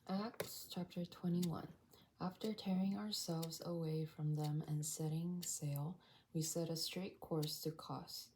Acts chapter 21. After tearing ourselves away from them and setting sail, we set a straight course to Kos.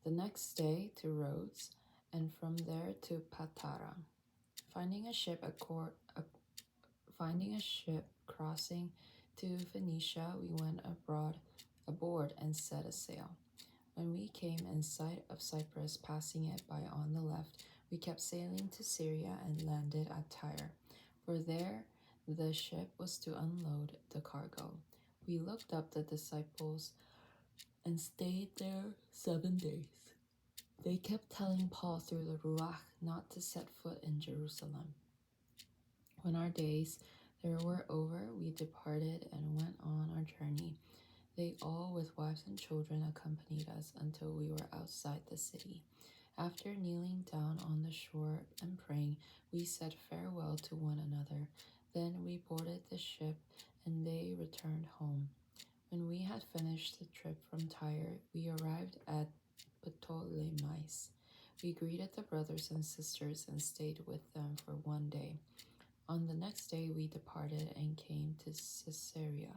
The next day to Rhodes, and from there to Patara. Finding a ship crossing to Phoenicia, we went aboard and set a sail. When we came in sight of Cyprus, passing it by on the left, we kept sailing to Syria and landed at Tyre, for there the ship was to unload the cargo. We looked up the disciples and stayed there 7 days. They kept telling Paul through the Ruach not to set foot in Jerusalem. When our days there were over, we departed and went on our journey. They all, with wives and children, accompanied us until we were outside the city. After kneeling down on the shore and praying, we said farewell to one another. Then we boarded the ship, and they returned home. When we had finished the trip from Tyre, we arrived at Ptolemais. We greeted the brothers and sisters and stayed with them for 1 day. On the next day, we departed and came to Caesarea.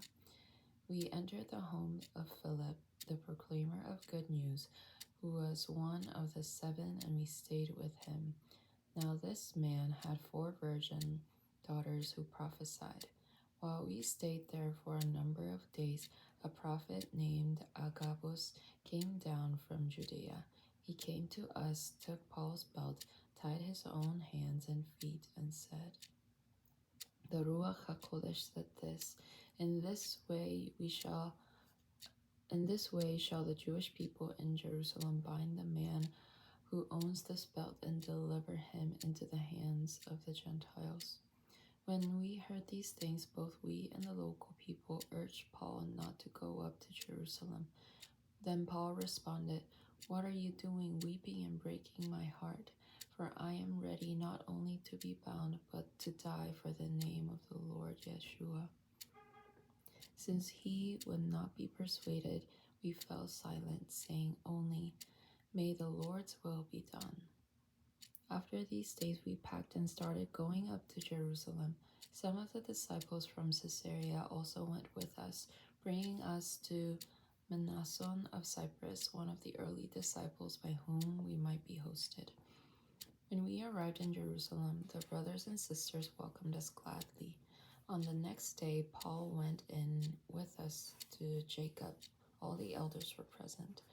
We entered the home of Philip, the proclaimer of good news, who was one of the 7, and we stayed with him. Now this man had 4 virgin daughters who prophesied. While we stayed there for a number of days, a prophet named Agabus came down from Judea. He came to us, took Paul's belt, tied his own hands and feet, and said, "The Ruach HaKodesh said this, in this way shall the Jewish people in Jerusalem bind the man who owns this belt and deliver him into the hands of the Gentiles." When we heard these things, both we and the local people urged Paul not to go up to Jerusalem. Then Paul responded, "What are you doing, weeping and breaking my heart? For I am ready not only to be bound, but to die for the name of the Lord Yeshua." Since he would not be persuaded, we fell silent, saying only, "May the Lord's will be done." After these days we packed and started going up to Jerusalem. Some of the disciples from Caesarea also went with us, bringing us to Mnason of Cyprus, one of the early disciples by whom we might be hosted. When we arrived in Jerusalem, the brothers and sisters welcomed us gladly. On the next day, Paul went in with us to Jacob. All the elders were present.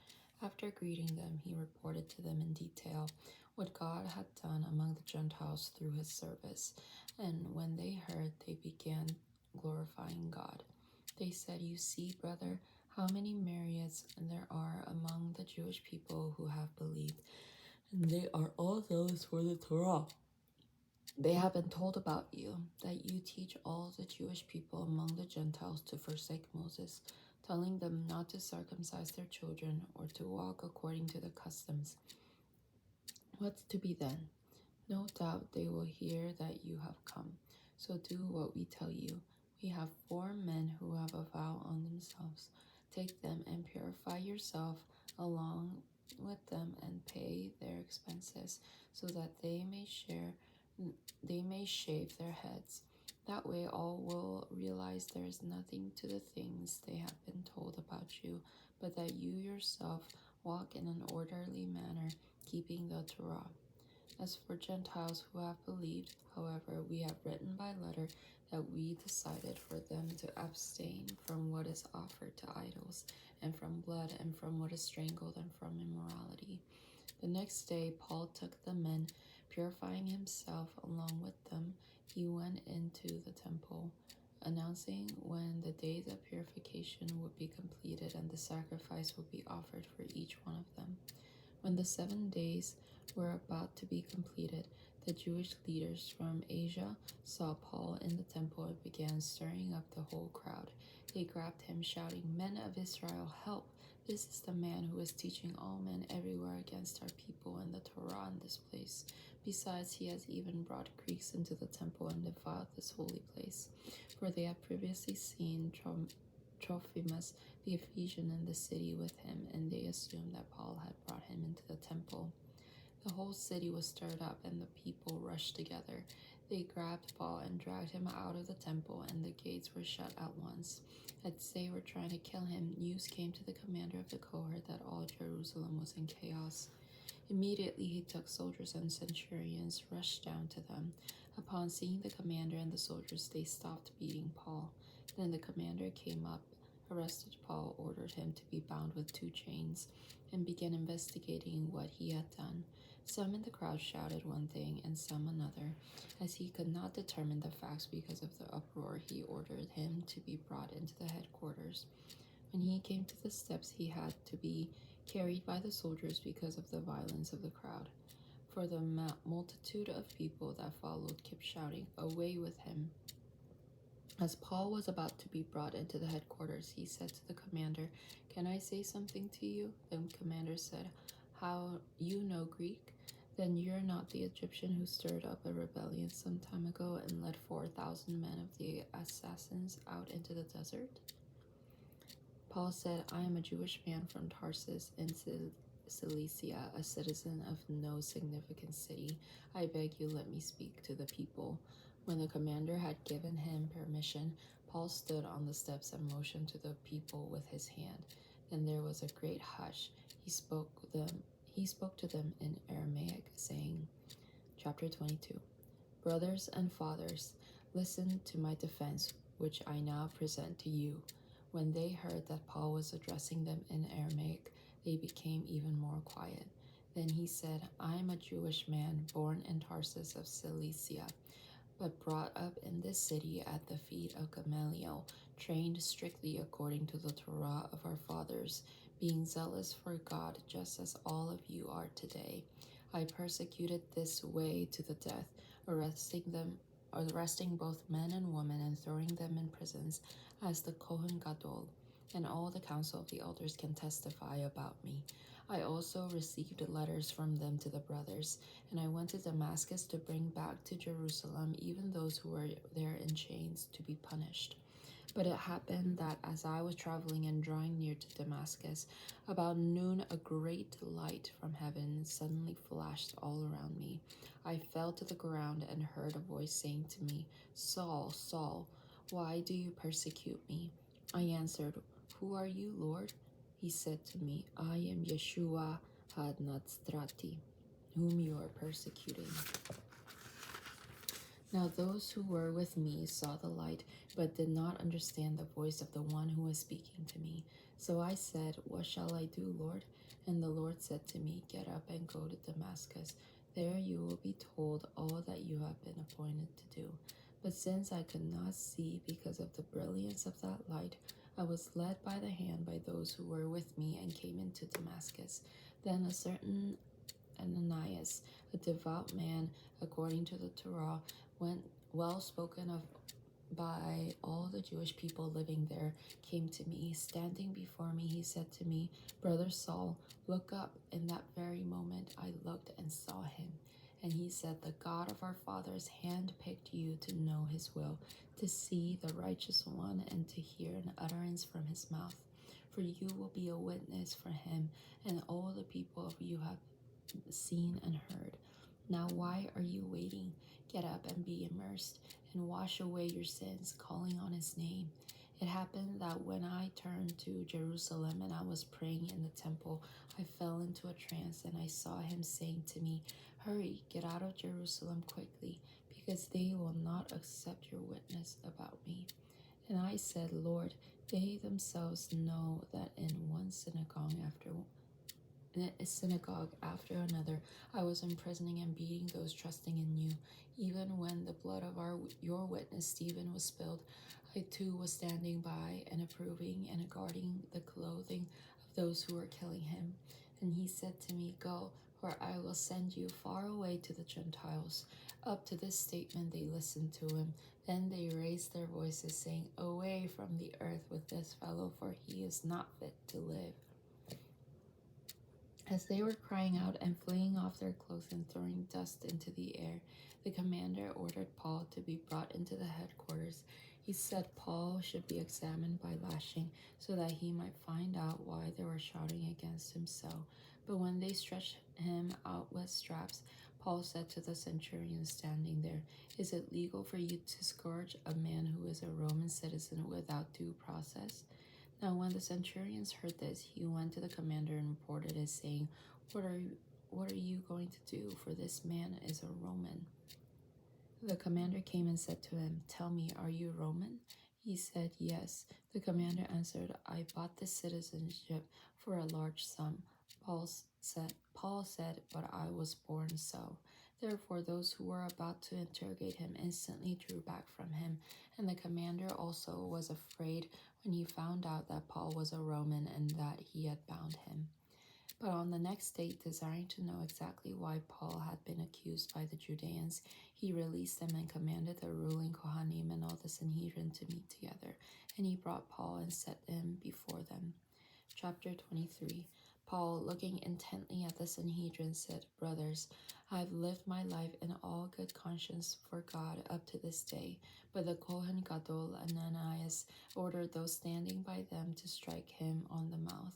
After greeting them, he reported to them in detail what God had done among the Gentiles through his service. And when they heard, they began glorifying God. They said, "You see, brother, how many myriads there are among the Jewish people who have believed, and they are all those for the Torah. They have been told about you, that you teach all the Jewish people among the Gentiles to forsake Moses, telling them not to circumcise their children or to walk according to the customs. What's to be then? No doubt they will hear that you have come. So do what we tell you. We have 4 men who have a vow on themselves. Take them and purify yourself along with them and pay their expenses, so that they may shave their heads. That way all will realize there is nothing to the things they have been told about you, but that you yourself walk in an orderly manner, keeping the Torah. As for Gentiles who have believed, however, we have written by letter that we decided for them to abstain from what is offered to idols, and from blood, and from what is strangled, and from immorality." The next day Paul took the men, purifying himself along with them. He went into the temple, announcing when the days of purification would be completed and the sacrifice would be offered for each one of them. When the 7 days were about to be completed, the Jewish leaders from Asia saw Paul in the temple and began stirring up the whole crowd. They grabbed him, shouting, "Men of Israel, help! This is the man who is teaching all men everywhere against our people and the Torah in this place. Besides, he has even brought Greeks into the temple and defiled this holy place." For they had previously seen Trophimus the Ephesian in the city with him, and they assumed that Paul had brought him into the temple. The whole city was stirred up, and the people rushed together. They grabbed Paul and dragged him out of the temple, and the gates were shut at once. As they were trying to kill him, news came to the commander of the cohort that all Jerusalem was in chaos. Immediately he took soldiers and centurions, rushed down to them. Upon seeing the commander and the soldiers, they stopped beating Paul. Then the commander came up, arrested Paul, ordered him to be bound with 2 chains, and began investigating what he had done. Some in the crowd shouted one thing and some another. As he could not determine the facts because of the uproar, he ordered him to be brought into the headquarters. When he came to the steps, he had to be carried by the soldiers because of the violence of the crowd. For the multitude of people that followed kept shouting, "Away with him!" As Paul was about to be brought into the headquarters, he said to the commander, "Can I say something to you?" The commander said, "How, you know Greek? Then you're not the Egyptian who stirred up a rebellion some time ago and led 4,000 men of the assassins out into the desert?" Paul said, "I am a Jewish man from Tarsus in Cilicia, a citizen of no significant city. I beg you, let me speak to the people." When the commander had given him permission, Paul stood on the steps and motioned to the people with his hand. Then there was a great hush. He spoke to them in Aramaic, saying, Chapter 22. "Brothers and fathers, listen to my defense, which I now present to you." When they heard that Paul was addressing them in Aramaic, they became even more quiet. Then he said, "I am a Jewish man born in Tarsus of Cilicia, but brought up in this city at the feet of Gamaliel, trained strictly according to the Torah of our fathers, being zealous for God just as all of you are today. I persecuted this way to the death, arresting both men and women and throwing them in prisons, as the Kohen Gadol and all the council of the elders can testify about me. I also received letters from them to the brothers, and I went to Damascus to bring back to Jerusalem even those who were there in chains to be punished. But it happened that as I was traveling and drawing near to Damascus, about noon a great light from heaven suddenly flashed all around me. I fell to the ground and heard a voice saying to me, 'Saul, Saul, why do you persecute me?' I answered, 'Who are you, Lord?' He said to me, 'I am Yeshua HaNazrati, whom you are persecuting.' Now those who were with me saw the light, but did not understand the voice of the one who was speaking to me. So I said, 'What shall I do, Lord?' And the Lord said to me, 'Get up and go to Damascus. There you will be told all that you have been appointed to do.' But since I could not see because of the brilliance of that light, I was led by the hand by those who were with me and came into Damascus. Then a certain Ananias, a devout man according to the Torah, well spoken of by all the Jewish people living there, came to me. Standing before me, he said to me, 'Brother Saul, look up.' In that very moment I looked and saw him. And he said, 'The God of our fathers handpicked you to know his will, to see the righteous one, and to hear an utterance from his mouth. For you will be a witness for him, and all the people of you have seen and heard. Now why are you waiting? Get up and be immersed, and wash away your sins, calling on his name.' It happened that when I turned to Jerusalem and I was praying in the temple, I fell into a trance, and I saw him saying to me, 'Hurry, get out of Jerusalem quickly, because they will not accept your witness about me.' And I said, 'Lord, they themselves know that in one synagogue after another, I was imprisoning and beating those trusting in you. Even when the blood of your witness Stephen was spilled, I too was standing by and approving and guarding the clothing of those who were killing him.' And he said to me, 'Go, for I will send you far away to the Gentiles.' Up to this statement they listened to him. Then they raised their voices, saying, 'Away from the earth with this fellow, for he is not fit to live.' As they were crying out and flinging off their clothes and throwing dust into the air, the commander ordered Paul to be brought into the headquarters. He said Paul should be examined by lashing, so that he might find out why they were shouting against him so. But when they stretched him out with straps, Paul said to the centurion standing there, "Is it legal for you to scourge a man who is a Roman citizen without due process?" Now when the centurions heard this, he went to the commander and reported it, saying, What are you going to do? For this man is a Roman." The commander came and said to him, "Tell me, are you Roman?" He said, "Yes." The commander answered, "I bought this citizenship for a large sum." Paul said, "But I was born so." Therefore, those who were about to interrogate him instantly drew back from him, and the commander also was afraid when he found out that Paul was a Roman and that he had bound him. But on the next day, desiring to know exactly why Paul had been accused by the Judeans, he released them and commanded the ruling Kohanim and all the Sanhedrin to meet together. And he brought Paul and set him before them. Chapter 23. Paul, looking intently at the Sanhedrin, said, "Brothers, I have lived my life in all good conscience for God up to this day." But the Kohen Gadol Ananias ordered those standing by them to strike him on the mouth.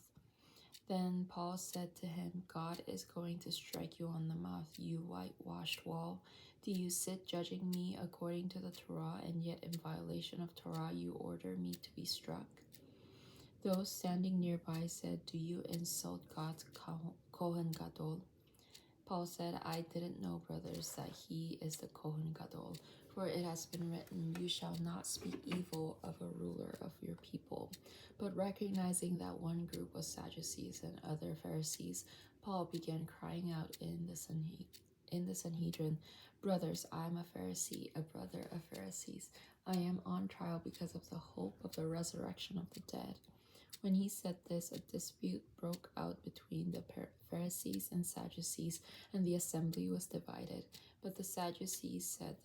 Then Paul said to him, "God is going to strike you on the mouth, you whitewashed wall. Do you sit judging me according to the Torah, and yet in violation of Torah you order me to be struck?" Those standing nearby said, "Do you insult God's Kohen Gadol?" Paul said, "I didn't know, brothers, that he is the Kohen Gadol. For it has been written, 'You shall not speak evil of a ruler of your people.'" But recognizing that one group was Sadducees and other Pharisees, Paul began crying out in the Sanhedrin, "Brothers, I am a Pharisee, a brother of Pharisees. I am on trial because of the hope of the resurrection of the dead." When he said this, a dispute broke out between the Pharisees and Sadducees, and the assembly was divided. But the Sadducees said,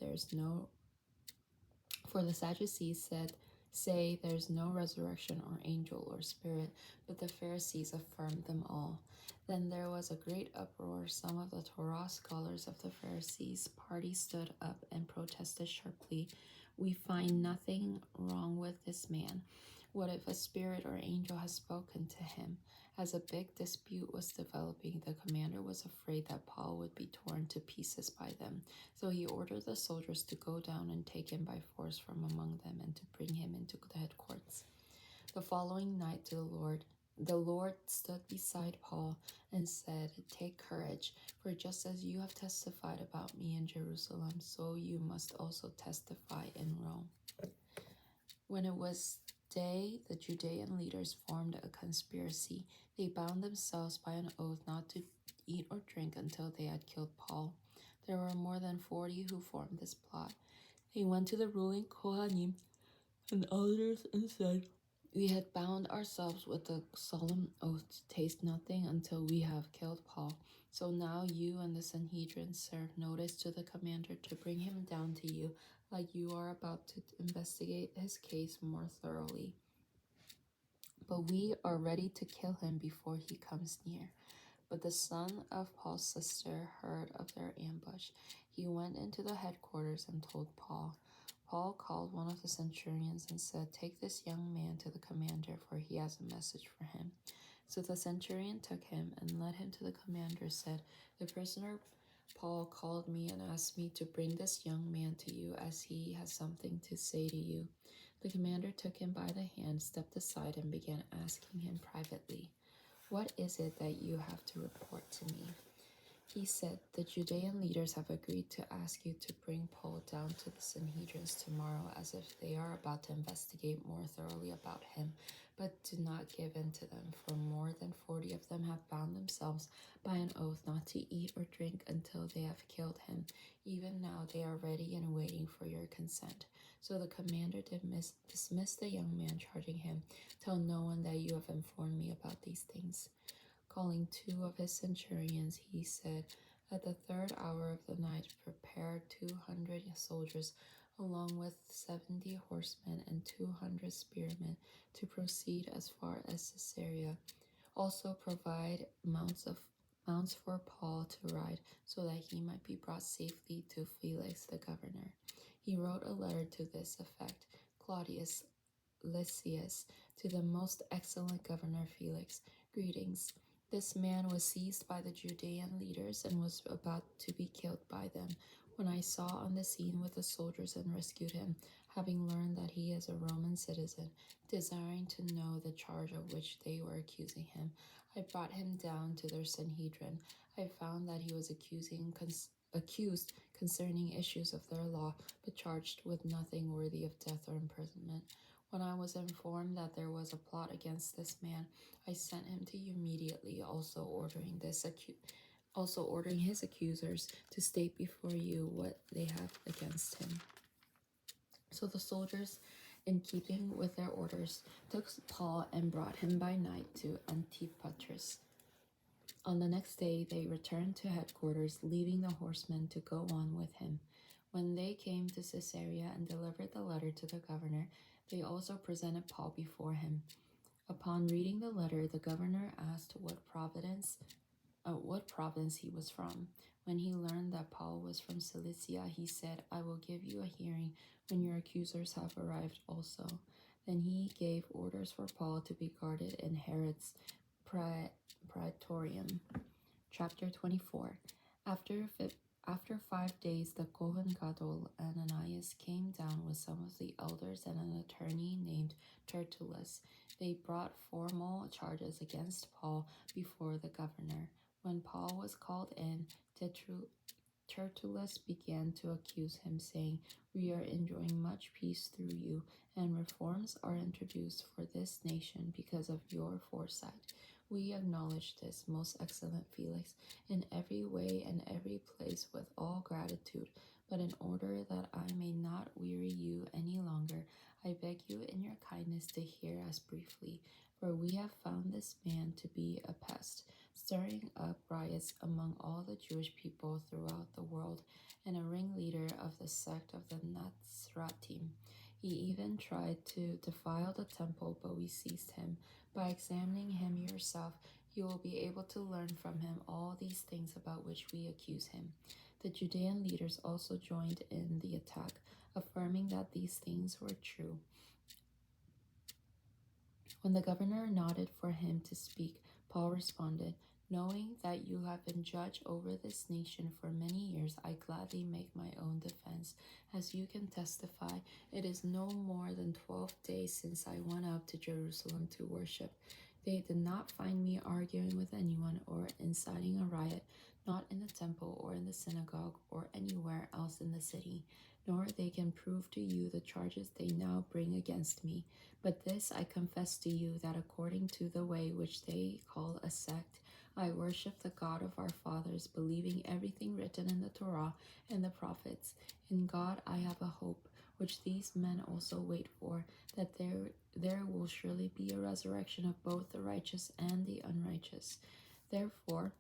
"Say there's no resurrection or angel or spirit," but the Pharisees affirmed them all. Then there was a great uproar. Some of the Torah scholars of the Pharisees' party stood up and protested sharply, "We find nothing wrong with this man. What if a spirit or angel has spoken to him?" As a big dispute was developing, the commander was afraid that Paul would be torn to pieces by them. So he ordered the soldiers to go down and take him by force from among them and to bring him into the headquarters. The following night the Lord stood beside Paul and said, "Take courage, for just as you have testified about me in Jerusalem, so you must also testify in Rome." When it was day, the Judean leaders formed a conspiracy. They bound themselves by an oath not to eat or drink until they had killed Paul. There were more than 40 who formed this plot. They went to the ruling Kohanim and elders and said, "We had bound ourselves with a solemn oath to taste nothing until we have killed Paul. So now you and the Sanhedrin serve notice to the commander to bring him down to you, like you are about to investigate his case more thoroughly. But we are ready to kill him before he comes near." But the son of Paul's sister heard of their ambush. He went into the headquarters and told Paul. Paul called one of the centurions and said, "Take this young man to the commander, for he has a message for him." So the centurion took him and led him to the commander, said, "The prisoner Paul called me and asked me to bring this young man to you, as he has something to say to you." The commander took him by the hand, stepped aside, and began asking him privately, "What is it that you have to report to me?" He said, "The Judean leaders have agreed to ask you to bring Paul down to the Sanhedrins tomorrow, as if they are about to investigate more thoroughly about him. But do not give in to them, for more than 40 of them have bound themselves by an oath not to eat or drink until they have killed him. Even now they are ready and waiting for your consent." So the commander dismissed the young man, charging him, "Tell no one that you have informed me about these things." Calling 2 of his centurions, he said, "At the 3rd hour of the night, prepare 200 soldiers, along with 70 horsemen and 200 spearmen, to proceed as far as Caesarea. Also provide mounts for Paul to ride, so that he might be brought safely to Felix the governor." He wrote a letter to this effect: "Claudius Lysias, to the most excellent governor Felix, greetings. This man was seized by the Judean leaders and was about to be killed by them. When I saw on the scene with the soldiers and rescued him, having learned that he is a Roman citizen, desiring to know the charge of which they were accusing him, I brought him down to their Sanhedrin. I found that he was accused concerning issues of their law, but charged with nothing worthy of death or imprisonment. When I was informed that there was a plot against this man, I sent him to you immediately, also ordering his accusers to state before you what they have against him. So the soldiers, in keeping with their orders, took Paul and brought him by night to Antipatris. On the next day they returned to headquarters, leaving the horsemen to go on with him. When they came to Caesarea and delivered the letter to the governor, they also presented Paul before him. Upon reading the letter, the governor asked what province he was from. When he learned that Paul was from Cilicia, he said, "I will give you a hearing when your accusers have arrived also." Then he gave orders for Paul to be guarded in Herod's praetorium. Chapter 24. After 5 days, the Kohen Gadol Ananias came down with some of the elders and an attorney named Tertullus. They brought formal charges against Paul before the governor. When Paul was called in, Tertullus began to accuse him, saying, "We are enjoying much peace through you, and reforms are introduced for this nation because of your foresight. We acknowledge this, most excellent Felix, in every way and every place with all gratitude. But in order that I may not weary you any longer, I beg you in your kindness to hear us briefly. For we have found this man to be a pest, stirring up riots among all the Jewish people throughout the world, and a ringleader of the sect of the Nazratim. He even tried to defile the temple, but we seized him. By examining him yourself, you will be able to learn from him all these things about which we accuse him." The Judean leaders also joined in the attack, affirming that these things were true. When the governor nodded for him to speak, Paul responded, "Knowing that you have been judge over this nation for many years, I gladly make my own defense. As you can testify, it is no more than 12 days since I went up to Jerusalem to worship. They did not find me arguing with anyone or inciting a riot, not in the temple or in the synagogue or anywhere else in the city, nor they can prove to you the charges they now bring against me. But this I confess to you, that according to the way which they call a sect, I worship the God of our fathers, believing everything written in the Torah and the prophets. In God I have a hope, which these men also wait for, that there will surely be a resurrection of both the righteous and the unrighteous. Therefore,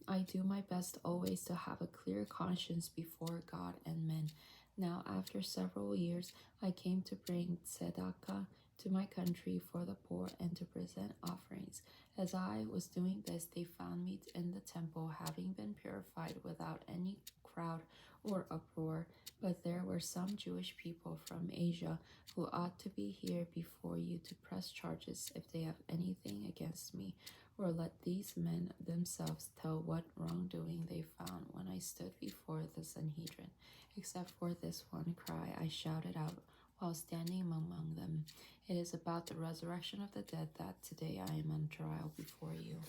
I do my best always to have a clear conscience before God and men. Now, after several years, I came to bring tzedakah to my country for the poor and to present offerings. As I was doing this, they found me in the temple, having been purified without any crowd or uproar. But there were some Jewish people from Asia who ought to be here before you to press charges if they have anything against me. Or let these men themselves tell what wrongdoing they found when I stood before the Sanhedrin. Except for this one cry I shouted out while standing among them, "It is about the resurrection of the dead that today I am on trial before you."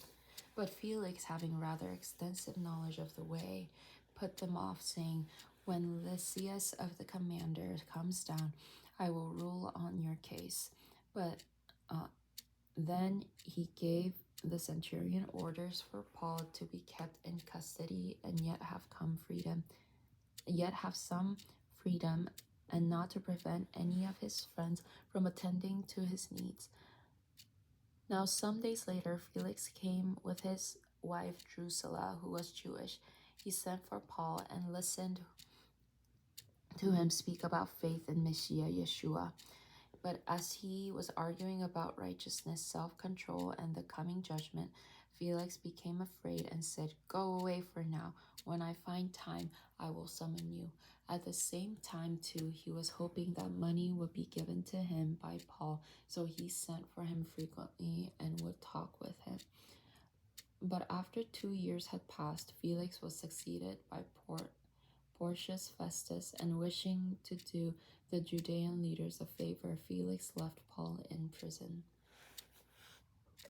But Felix, having rather extensive knowledge of the way, put them off, saying, "When Lysias of the commander comes down, I will rule on your case." But then he gave the centurion orders for Paul to be kept in custody and yet have some freedom, and not to prevent any of his friends from attending to his needs. Now some days later, Felix came with his wife Drusilla, who was Jewish. He sent for Paul and listened to him speak about faith in Messiah Yeshua. But as he was arguing about righteousness, self-control, and the coming judgment, Felix became afraid and said, "Go away for now. When I find time, I will summon you." At the same time, too, he was hoping that money would be given to him by Paul, so he sent for him frequently and would talk with him. But after 2 years had passed, Felix was succeeded by Porcius Festus, and wishing to do the Judean leaders a favor, Felix left Paul in prison.